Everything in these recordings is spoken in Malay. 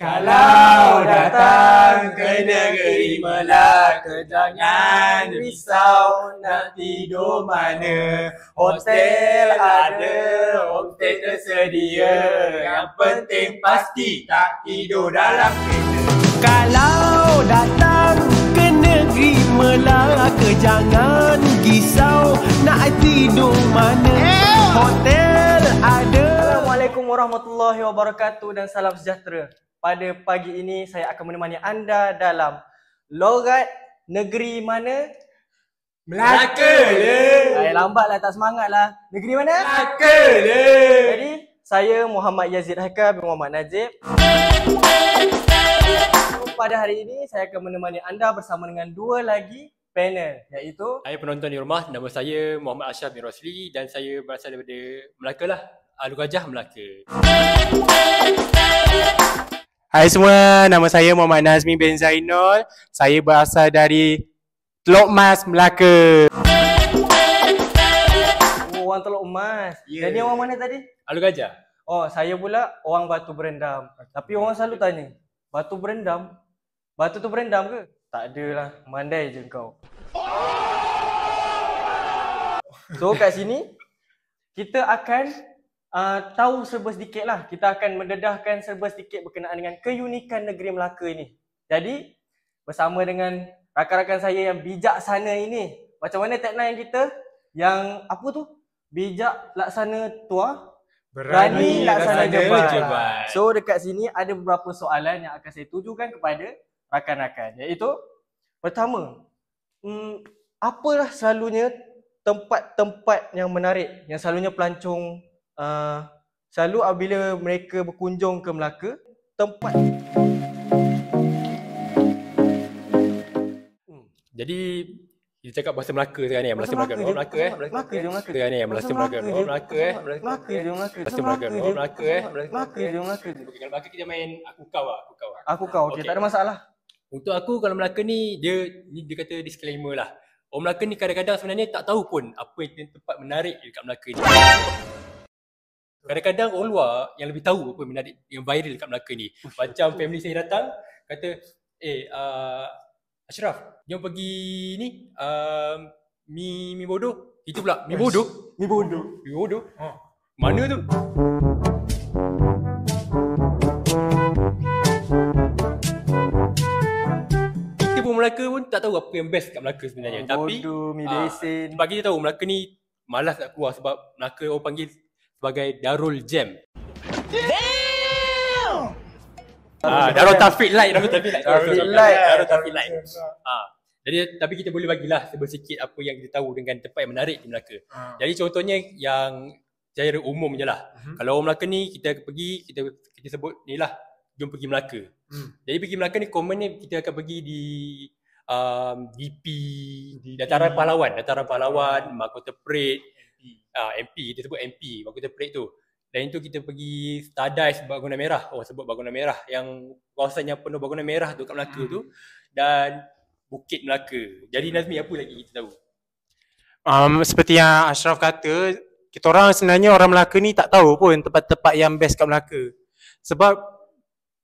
Kalau datang ke negeri Melaka, jangan risau nak tidur mana. Hotel ada, hotel tersedia. Yang penting pasti tak tidur dalam kereta. Kalau datang ke negeri Melaka, jangan risau nak tidur mana. Hotel ada. Assalamualaikum warahmatullahi wabarakatuh dan salam sejahtera. Pada pagi ini saya akan menemani anda dalam Logat Negeri Mana? Melaka le. Lambatlah, tak semangatlah. Negeri mana? Melaka le. Jadi saya Muhammad Yazid Haikal bin Muhammad Najib. Pada hari ini saya akan menemani anda bersama dengan dua lagi panel, iaitu Hai penonton di rumah, nama saya Muhammad Ashraf bin Rosli dan saya berasal daripada Melaka lah. Alur Gajah, Melaka. Hai semua, nama saya Muhammad Nazmi bin Zainul. Saya berasal dari Teluk Mas, Melaka. orang Teluk Emas. Yeah. Dan ni orang mana tadi? Alur Gajah. Oh, saya pula orang Batu Berendam. Tapi orang selalu tanya, Batu Berendam? Batu tu berendam ke? Tak adalah, mandai je kau. So kat sini kita akan tahu serba sedikit lah. Kita akan mendedahkan serba sedikit berkenaan dengan keunikan negeri Melaka ini. Jadi bersama dengan rakan-rakan saya yang bijaksana ini, macam mana tagline kita? Yang apa tu? Bijak laksana tua, berani laksana jebat. So dekat sini ada beberapa soalan yang akan saya tujukan kepada rakan-rakan, iaitu pertama, apalah selalunya tempat-tempat yang menarik yang selalunya pelancong selalu apabila mereka berkunjung ke Melaka, tempat. Jadi kita cakap bahasa Melaka sekarang ni, Melaka Melaka. Oh Melaka Melaka je Melaka. Sekarang ni Melaka Melaka. Oh Melaka Melaka je Melaka. Melaka Melaka. Oh Melaka Melaka je Melaka. Okey, kalau Melaka kita main aku kau lah, aku kau. Aku kau, okey, tak ada masalah. Untuk aku kalau Melaka ni dia kata disclaimer lah. Orang Melaka ni kadang-kadang sebenarnya tak tahu pun apa yang tempat menarik dekat Melaka ni. Kadang-kadang orang luar yang lebih tahu apa menarik, yang viral dekat Melaka ni. Macam family saya datang kata, Ashraf, jom pergi ni mi bodoh. Itu pula, mi bodoh. Mi bodoh. Mi bodoh. Mana tu? Kita pun Melaka pun tak tahu apa yang best kat Melaka sebenarnya. Tapi bodoh, mi besin. sebab kita tahu Melaka ni malas nak keluar sebab Melaka orang panggil sebagai Darul Jam. Darul Taufik Light, Darul Taufik Light. Darul Taufik Light. Jadi tapi kita boleh bagilah sedikit apa yang kita tahu dengan tempat yang menarik di Melaka. Jadi contohnya yang secara umum je lah. Kalau orang Melaka ni kita pergi, kita sebut ni lah, jom pergi Melaka. Jadi pergi Melaka ni common ni kita akan pergi di DP, Dataran Pahlawan, Mahkota Parade, MP, kita sebut MP, Mahkota Parade tu. Dan itu kita pergi Stardust Bangunan Merah. Oh sebut Bangunan Merah, yang kawasan yang penuh bangunan merah tu kat Melaka tu. Dan Bukit Melaka. Jadi Nazmi, apa lagi kita tahu? Seperti yang Ashraf kata, kita orang sebenarnya orang Melaka ni tak tahu pun tempat-tempat yang best kat Melaka. Sebab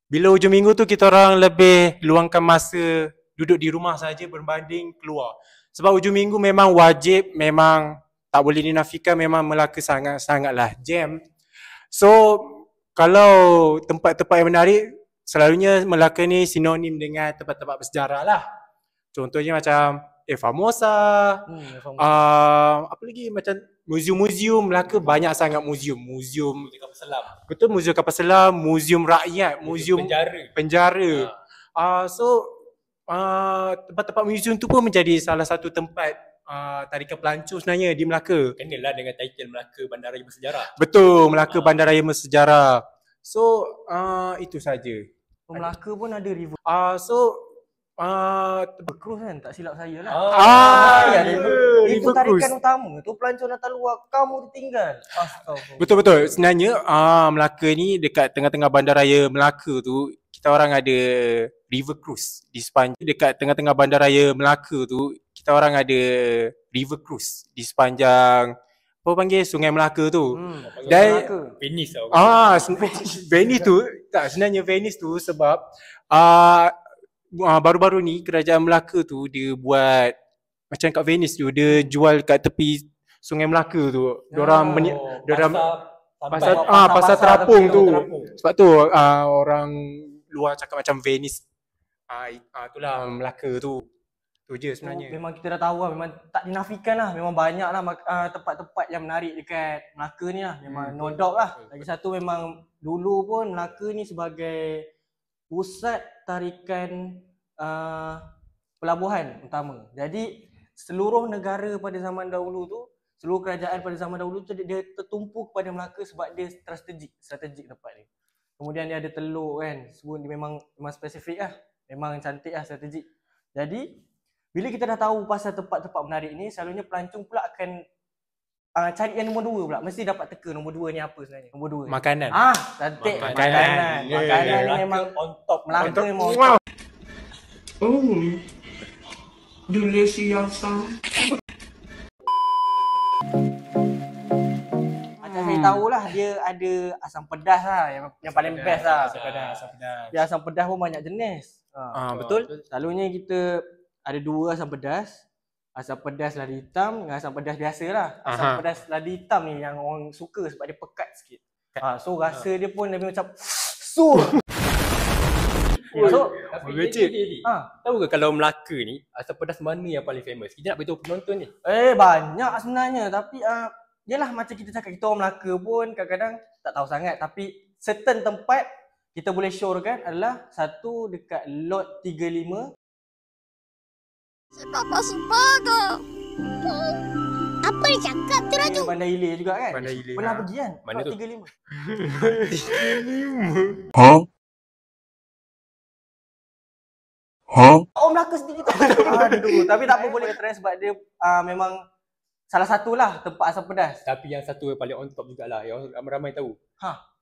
bila hujung minggu tu kita orang lebih luangkan masa duduk di rumah saja berbanding keluar. Sebab hujung minggu memang wajib, memang tak boleh dinafikan, memang Melaka sangatlah jam. So kalau tempat-tempat yang menarik, selalunya Melaka ni sinonim dengan tempat-tempat bersejarah lah. Contohnya macam Famosa, apa lagi, macam muzium-muzium. Melaka banyak sangat muzium Kapal Selam. Betul, muzium kapal selam, muzium rakyat, muzium penjara. So tempat-tempat muzium tu pun menjadi salah satu tempat tarikan pelancong sebenarnya di Melaka. Kenalah dengan title Melaka Bandaraya Bersejarah. Betul, Melaka Bandaraya Bersejarah. So itu saja. Melaka pun ada river. Cruise kan, tak silap saya lah. Itu tarikan utama tu, pelancong datang luar, kamu ditinggal. Astagfirullah. Betul-betul. Sebenarnya Melaka ni dekat tengah-tengah bandaraya Melaka tu, kita orang ada river cruise di sepanjang. Dekat tengah-tengah bandaraya Melaka tu, kita orang ada river cruise di sepanjang apa panggil Sungai Melaka tu. Dan Venice tau. Venice tu tak, sebenarnya Venice tu sebab baru-baru ni kerajaan Melaka tu dia buat macam kat Venice tu dia jual kat tepi Sungai Melaka tu. Diorang pasar terapung tu. Sebab tu orang luar cakap macam Venice. Itulah Melaka tu. Tu je sebenarnya. Memang kita dah tahu lah, memang tak dinafikan lah. Memang banyak lah tempat-tempat yang menarik dekat Melaka ni lah. Memang no doubt lah. Lagi satu memang dulu pun Melaka ni sebagai pusat tarikan pelabuhan utama. Jadi seluruh negara pada zaman dahulu tu, seluruh kerajaan pada zaman dahulu tu dia tertumpu kepada Melaka sebab dia strategik tempat dia. Kemudian dia ada teluk kan, semua dia memang spesifik lah. Memang cantik lah, strategik. Jadi bila kita dah tahu pasal tempat-tempat menarik ni, selalunya pelancong pula akan cari yang nombor 2 pula. Mesti dapat teka nombor 2 ni apa sebenarnya. Nombor 2. Makanan. Cantik. Makanan. Makanan ni memang on top. Melaka memang on top. Delicious. Macam saya tahulah dia ada asam pedas lah yang paling best lah. Asam pedas. Dia asam pedas pun banyak jenis. Betul? Selalunya kita ada 2 asam pedas. Asam pedas lada hitam dengan asam pedas biasa lah. Asam pedas lada hitam ni yang orang suka sebab dia pekat sikit. So rasa dia pun lebih macam so Tahu ke kalau Melaka ni asam pedas mana yang paling famous? Kita nak beritahu penonton ni. Banyak sebenarnya tapi yalah macam kita cakap, kita orang Melaka pun kadang-kadang tak tahu sangat, tapi certain tempat kita boleh syorkan adalah satu dekat lot 35. Sebab sumpah ke? Apa dia cakap tu Raju? Bandar Hilir juga kan? Bandar Hilir. Pernah pergi kan? Mana lot tu? 35. Oh, Melaka sendiri tu. Aduh, tapi tak apa, boleh try sebab dia memang salah satulah tempat asam pedas. Tapi yang satu yang paling on top jugalah, yang ramai tahu.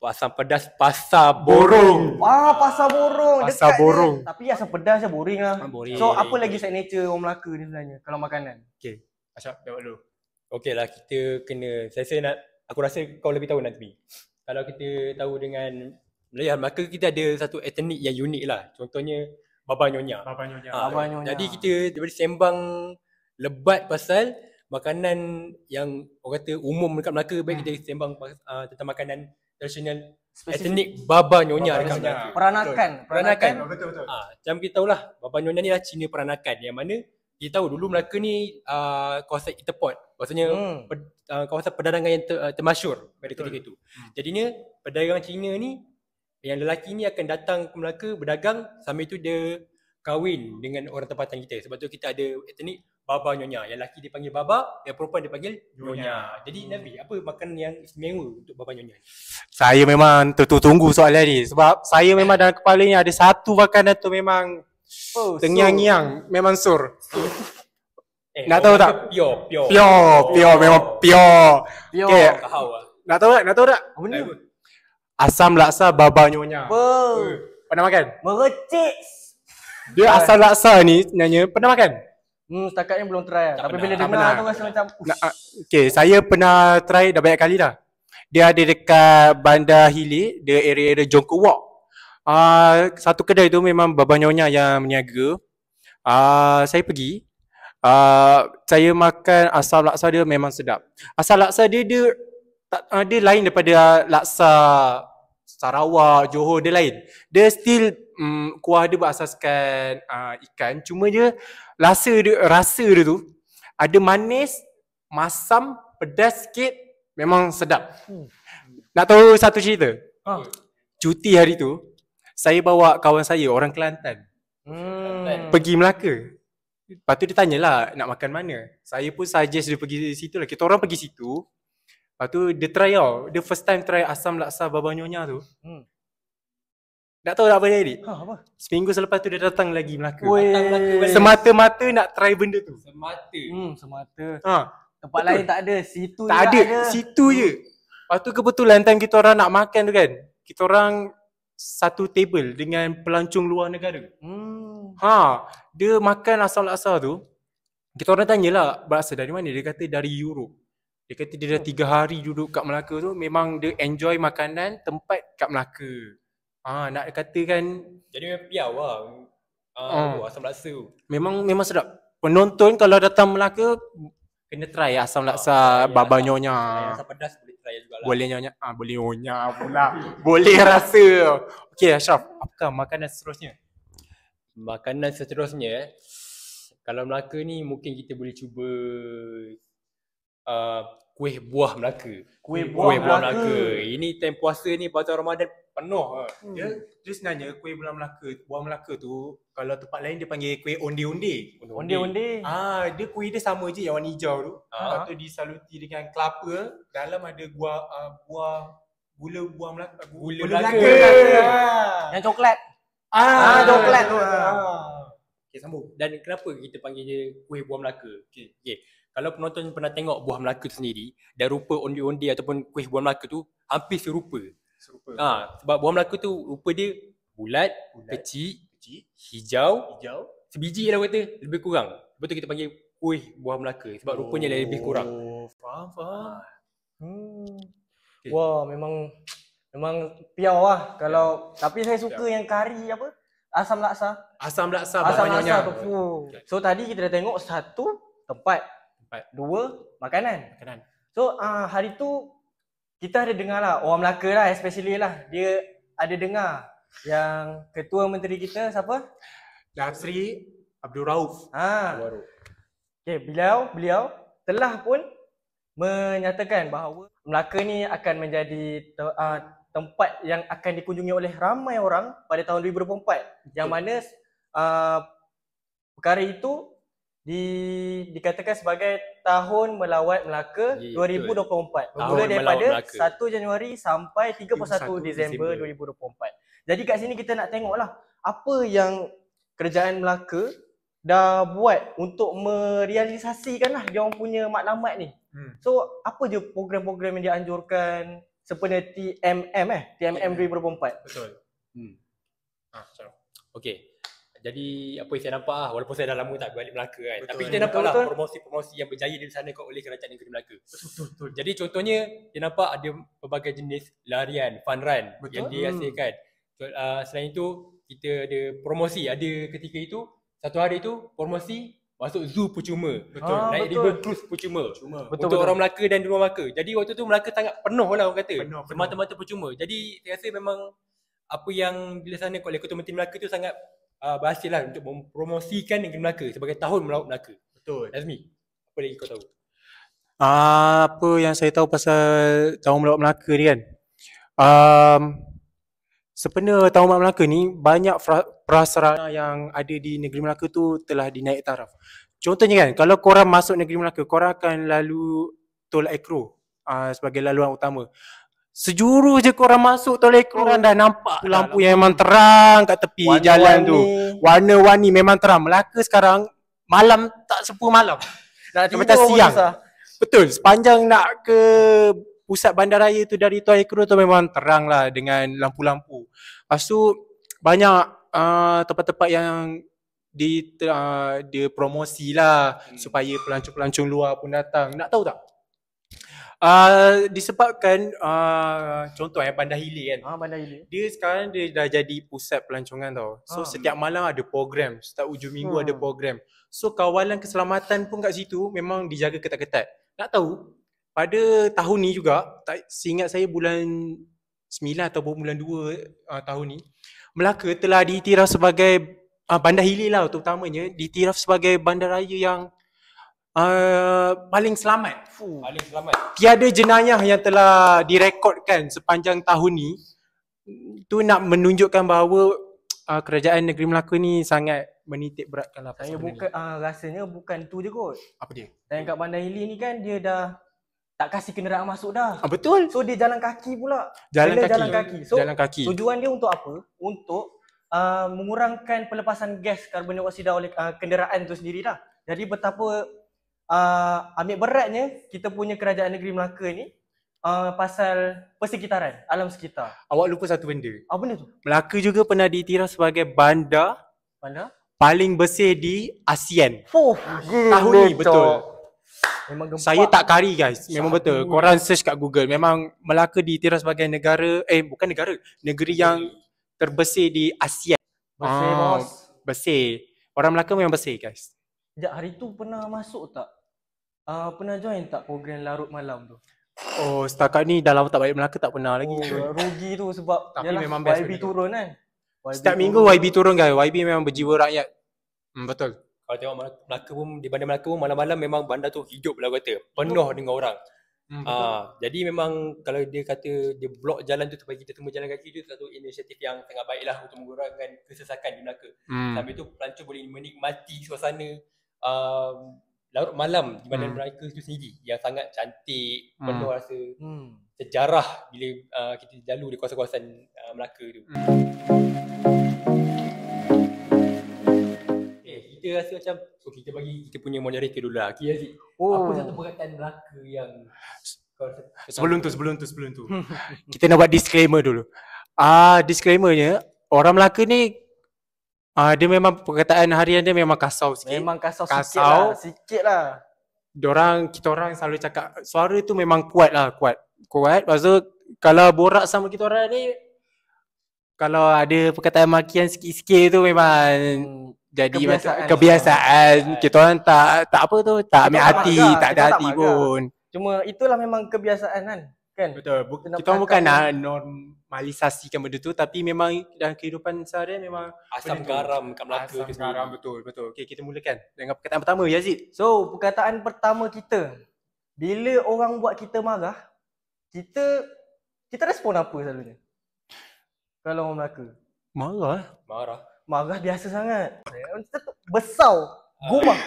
Asam pedas Pasar Borong. Pasar Borong. Pasar dekat Borong. Dia. Tapi asam pedas je boring lah. Boring. So apa lagi signature orang Melaka ni sebenarnya kalau makanan? Okay. Asyaf, jawab dulu. Okey lah, kita kena, saya nak, aku rasa kau lebih tahu nanti. Kalau kita tahu dengan Melayu, maka kita ada satu etnik yang unik lah. Contohnya Baba Nyonya. Baba Nyonya. Baba Nyonya. Jadi kita daripada sembang lebat pasal makanan yang orang kata umum dekat Melaka, baik kita sembang tentang makanan tradisional etnik Baba Nyonya dekat Melaka. Peranakan. Betul. Macam kita tahulah, Baba Nyonya ni lah Cina peranakan, yang mana kita tahu dulu Melaka ni kawasan Interport. Maksudnya kawasan perdagangan yang termasyur pada ketika itu. Jadinya pedagang Cina ni, yang lelaki ni akan datang ke Melaka berdagang, sambil tu dia kahwin dengan orang tempatan kita. Sebab tu kita ada etnik Baba Nyonya. Yang lelaki dipanggil Baba, yang perempuan dipanggil Nyonya. Jadi Nabi, apa makanan yang istimewa untuk Baba Nyonya? Saya memang tunggu soalan ni. Sebab saya memang dalam kepala ni ada satu makanan tu memang tengyang-ngiang. Memang sur. Nak tahu tak? Pure. Memang pure. Okay. Kahau lah. Nak tahu tak? Apa ni? Asam laksa Baba Nyonya. Pernah makan? Merecik. Dia asam laksa ni sebenarnya pernah makan? Setakat ni belum try lah. Tapi bila tak dengar pernah. tu rasa macam Okay, saya pernah try dah banyak kali dah. Dia ada dekat Bandar Hilir, dia area-area Jongkok Walk. Satu kedai tu memang Baba Nyonya yang meniaga. Saya pergi. Saya makan asam laksa dia memang sedap. Asam laksa dia lain daripada laksa Sarawak, Johor, dia lain. Dia still kuah dia berasaskan ikan, cuma dia rasa dia tu ada manis, masam, pedas sikit, memang sedap. Nak tahu satu cerita? Cuti hari tu, saya bawa kawan saya orang Kelantan pergi Melaka. Lepas tu dia tanyalah nak makan mana. Saya pun suggest dia pergi situ lah. Kita orang pergi situ. Lepas tu dia try tau. Dia first time try asam laksa Baba Nyonya tu. Tak tahu tak apa dia adik? apa? Seminggu selepas tu dia datang lagi Melaka. Melaka Semata-mata nak try benda tu. Semata. Tempat lain tak ada, situ Tak je ada, situ je. Lepas tu kebetulan time kita orang nak makan tu kan, kita orang satu table dengan pelancong luar negara. Dia makan asam laksa tu. Kita orang tanyalah berasal dari mana, dia kata dari Europe. Dia kata dia dah 3 hari duduk kat Melaka tu, memang dia enjoy makanan tempat kat Melaka. Nak katakan Jadi memang piau lah. Asam laksa tu. memang sedap. Penonton kalau datang Melaka kena try asam laksa Baba Nyonya. Asam pedas boleh try jugalah. Boleh nyonya, boleh nyonya pula. Boleh rasa. Okey Ashraf, apakah makanan seterusnya? Makanan seterusnya kalau Melaka ni mungkin kita boleh cuba kuih buah Melaka. Kuih buah Melaka. Ini time puasa ni pasal Ramadan penuh. Dia sebenarnya kuih buah Melaka tu kalau tempat lain dia panggil kuih onde-onde. Onde-onde. Dia kuih dia sama je yang warna hijau tu. Lepas tu disaluti dengan kelapa, dalam ada gula buah Melaka. Gula Melaka. Melaka. Yang coklat. Coklat tu. Okay, sambung. Dan kenapa kita panggil dia kuih buah Melaka? Okay. Kalau penonton pernah tengok buah Melaka tu sendiri, dan rupa onde-onde ataupun kuih buah Melaka tu hampir serupa. Sebab buah Melaka tu rupa dia bulat, kecil, hijau, sebiji lah kata, lebih kurang. Lepas tu kita panggil kuih buah Melaka sebab rupanya lebih kurang. Faham. Okay. Wah, memang piau lah kalau, tapi saya suka yang kari apa? Asam laksa. Asam laksa Asam Baba laksa Nyonya. tu. So tadi kita dah tengok satu tempat, dua makanan. So hari tu kita ada dengar lah, orang Melaka lah especially lah, dia ada dengar yang Ketua Menteri kita siapa? Sri Abdul Rauf. Okay, beliau telah pun menyatakan bahawa Melaka ni akan menjadi tempat yang akan dikunjungi oleh ramai orang pada tahun 2024. Yang mana perkara itu dikatakan sebagai Tahun Melawat Melaka 2024. Bermula daripada 1 Januari sampai 31 Disember 2024. Jadi kat sini kita nak tengoklah apa yang kerajaan Melaka dah buat untuk merealisasikanlah dia orang punya matlamat ni. So apa je program-program yang dianjurkan seperti TMM 2024. Betul. Okey. Jadi apa yang saya nampak walaupun saya dah lama tak balik Melaka kan. Betul. Tapi kita nampaklah Betul. promosi-promosi yang berjaya di sana oleh kerajaan negeri Melaka. Betul. Jadi contohnya dia nampak ada pelbagai jenis larian, fun run yang dihasilkan. Selain itu kita ada promosi, ada ketika itu satu hari tu promosi masuk zoo percuma. Naik river cruise percuma. Untuk orang Melaka dan di luar Melaka. Jadi waktu tu Melaka sangat penuh lah orang kata. Semata-mata percuma. Jadi saya rasa memang apa yang dilaksanakan oleh Ketua Menteri Melaka tu sangat berhasil lah untuk mempromosikan negeri Melaka sebagai Tahun Melawat Melaka. Betul. Azmi, apa lagi kau tahu? Apa yang saya tahu pasal Tahun Melawat Melaka ni kan, sebenarnya Tahun Melawat Melaka ni banyak prasarana yang ada di negeri Melaka tu telah dinaik taraf. Contohnya kan, kalau korang masuk negeri Melaka, korang akan lalu Tol Ekro sebagai laluan utama. Sejuru je korang masuk Tol Ekro, korang dah nampak lampu yang memang terang kat tepi jalan tu. Warna-warni memang terang. Melaka sekarang malam tak sepu malam. Nak Macam siang. Betul, sepanjang nak ke pusat bandaraya tu dari Tol Ekro tu memang terang lah dengan lampu-lampu. Lepas tu banyak tempat-tempat yang dia promosi lah supaya pelancong-pelancong luar pun datang. Nak tahu tak? Disebabkan contoh Bandar Hilir kan. Bandar Hilir. Dia sekarang dia dah jadi pusat pelancongan tau. So setiap malam ada program, setiap hujung minggu ada program. So kawalan keselamatan pun kat situ memang dijaga ketat-ketat. Nak tahu pada tahun ni juga, seingat saya bulan 9 ataupun bulan 2 tahun ni, Melaka telah diiktiraf sebagai Bandar Hilir lah terutamanya, diiktiraf sebagai bandaraya yang paling selamat. Paling selamat. Tiada jenayah yang telah direkodkan sepanjang tahun ni. Tu nak menunjukkan bahawa kerajaan negeri Melaka ni sangat menitik beratkan lah. Saya bukan rasanya bukan tu je kot. Apa dia? Dan kat Bandar Hilir ni kan dia dah tak kasih kenderaan masuk dah. Betul. So dia jalan kaki pula. Jalan kaki. So jalan kaki. tujuan dia untuk apa? Untuk mengurangkan pelepasan gas karbon dioksida oleh kenderaan tu sendiri dah. Jadi betapa ambil beratnya kita punya kerajaan negeri Melaka ni pasal persekitaran, alam sekitar. Awak lupa satu benda. Apa benda tu? Melaka juga pernah diiktiraf sebagai bandar paling bersih di ASEAN. Tahun ni betul. Memang gempak. Saya tak kari guys. Memang betul. Korang search kat Google. Memang Melaka dikira sebagai negara, bukan negara. Negeri yang terbesar di Asia. Bersih bos. Bersih. Orang Melaka memang bersih guys. Sekejap, hari tu pernah masuk tak? Pernah join tak program larut malam tu? Oh, setakat ni dah lama tak balik Melaka, tak pernah lagi. Rugi tu sebab Tapi yalah, memang best YB betul. turun kan? Setiap minggu YB turun guys. YB memang berjiwa rakyat. Betul. Kalau tengok Melaka pun, di bandar Melaka pun malam-malam memang bandar tu hidup lah kata. Penuh dengan orang. Jadi memang kalau dia kata dia blok jalan tu supaya kita semua jalan kaki tu satu inisiatif yang sangat baik lah untuk mengurangkan kesesakan di Melaka. Sambil tu pelancong boleh menikmati suasana larut malam di bandar Melaka tu sendiri yang sangat cantik, penuh rasa sejarah bila kita lalu di kawasan-kawasan Melaka tu. Kita rasa macam kita bagi kita punya moderator dulu lah. Kira Aziz, apa satu perkataan Melaka yang kau rasa Sebelum tu. Kita nak buat disclaimer dulu. Disclaimernya, orang Melaka ni dia memang perkataan harian dia memang kasau sikit. Memang kasau Kasau. sikit lah. Kita orang selalu cakap suara tu memang kuat. Lepas tu kalau borak sama kita orang ni, kalau ada perkataan makian sikit-sikit tu memang jadi kebiasaan. Kita orang tak apa tu, tak ambil hati, tak ada hati pun. Cuma itulah memang kebiasaan kan? Betul. Kita orang bukan nak normalisasikan benda tu, tapi memang dalam kehidupan seharian memang asam garam kat Melaka tu asam sendiri. garam, betul. Okey, kita mulakan dengan perkataan pertama, Yazid. So, perkataan pertama kita, bila orang buat kita marah, kita respon apa selalunya? Kalau orang Melaka. Marah biasa sangat. Besau, gumah.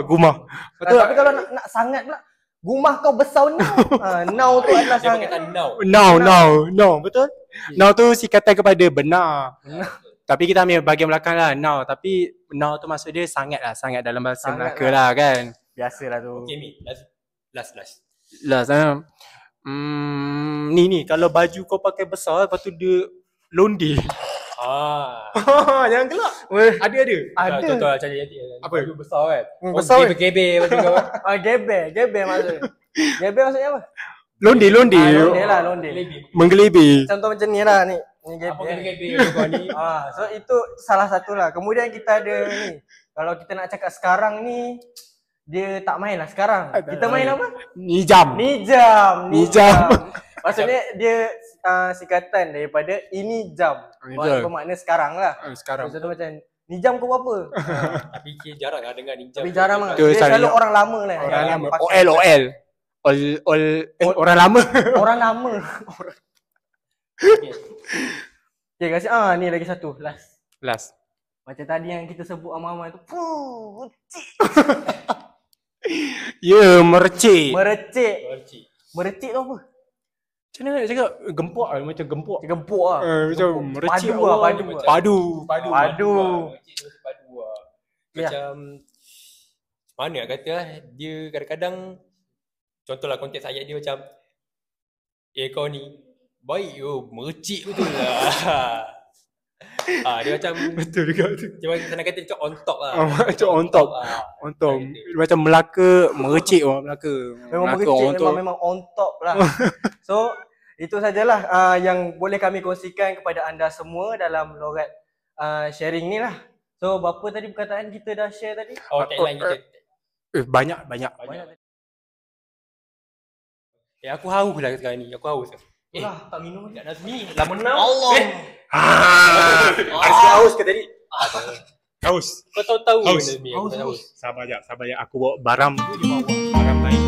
Gumah. Betul. Tapi kalau nak sangat pula, gumah kau besau now. Now tu adalah Dia sangat. perkataan now. Now, betul? Now tu sikatan kepada benar. Tapi kita ambil bahagian belakang lah, now. Tapi now tu maksud dia sangat dalam bahasa Sangat Melaka lah kan. Biasalah tu. Okay, Mi. Last. Last ni kalau baju kau pakai besar, lepas tu dia londe. Jangan gelak. Ada. Contoh macam jadi Apa? baju besar kan. Besar kan? Geber baju kau. Geber maksudnya. Geber maksudnya apa? Londe. Londe lah, londe. Menggelebih. Contoh macam ni lah ni. Ni Apa kena geber. geber kau ni? So itu salah satu lah. Kemudian kita ada ni. Kalau kita nak cakap sekarang ni, dia tak main lah sekarang. Kita main apa? Ni jam. Ni jam. Maksudnya Ya. dia singkatan daripada ini jam. Betul. Bermakna sekarang lah. Sekarang. Contoh macam ni jam kau apa? Tapi jarang lah dengar ninja. Tapi jarang lah. Betul, Dia selalu selalu orang lama lah. Orang yang lama. pakai. OL. Orang lama. Orang lama. Okay, kasih ni lagi satu last. Macam tadi yang kita sebut ama-ama tu. Ya, mercik. Mercik tu apa? Macam mana nak cakap? Gempuk lah, macam gempuk. Gempuk lah. Macam mercik. Padu lah, padu. Padu. Padu lah. Ya. Macam mana nak kata lah, dia kadang-kadang contohlah konteks ayat dia macam kau ni baik mercik betul lah. Dia macam Betul juga tu. macam senang kata macam on top lah. Macam on top. Macam Melaka, mercik orang Melaka. Memang Melaka mercik, on top. memang on top lah. So, itu sajalah yang boleh kami kongsikan kepada anda semua dalam logat sharing ni lah. So, berapa tadi perkataan kita dah share tadi? Tagline kita. Banyak. Aku haus lah sekarang ni. Aku haus. Tak minum Kak Nazmi, lama nak. Allah. Ada haus ke tadi? Haus. Kau tahu Haus. Nazmi. Aku tak haus. Sabar jap. Aku bawa baram tu di bawah. Baram lain.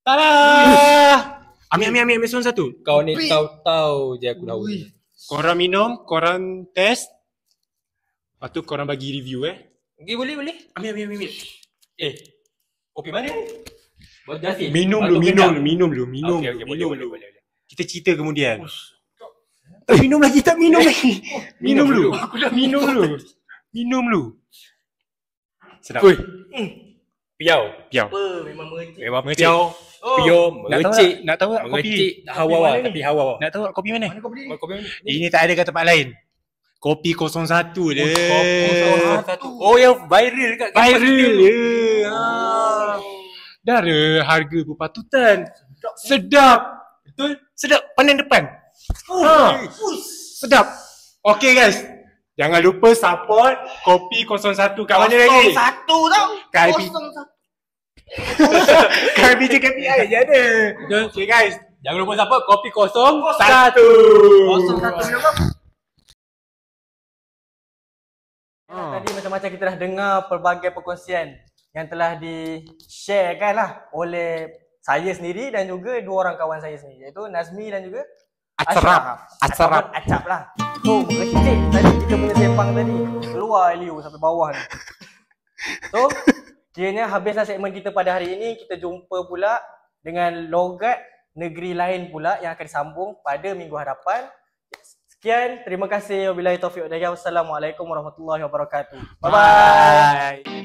Tada! Ambil sound satu. Kau ni tahu je aku haus. Korang minum, korang test. Lepas tu korang bagi review Okay, boleh. Ambil. Kopi mana ni? Jasin. Minum dulu. Okay, boleh. Kita cerita kemudian. Minum lagi. Minum dulu. Minum dulu. Sedap. Piau. Apa? Memang mercik. Memang mengecik. Piau, mengecik. Nak tahu tak kopi? Mengecik. Hawa-hawa tapi hawa-hawa. Nak tahu tak kopi mana? Kopi mana? Ini tak ada kat tempat lain. Kopi 01 dia. Oh, yang viral kat Viral dia. Dah ada harga berpatutan. Sedap. Betul? Sedap pandang depan. Sedap. Okay guys. Jangan lupa support Kopi 01 kat mana lagi? 01 tau. Kat Kat BJ KPI je ada. Okay guys. Jangan lupa support Kopi 01. 01. Tadi macam-macam kita dah dengar pelbagai perkongsian yang telah di-sharekan lah oleh saya sendiri dan juga dua orang kawan saya sendiri, iaitu Nazmi dan juga Ashraf. Ataupun Acap lah. So, kecil tadi kita punya sembang tadi keluar Liu sampai bawah ni. So, kiranya habislah segmen kita pada hari ini. Kita jumpa pula dengan logat negeri lain pula yang akan disambung pada minggu hadapan. Sekian, terima kasih. Wabillahi taufiq wal hidayah. Wassalamualaikum warahmatullahi wabarakatuh. Bye-bye. Bye.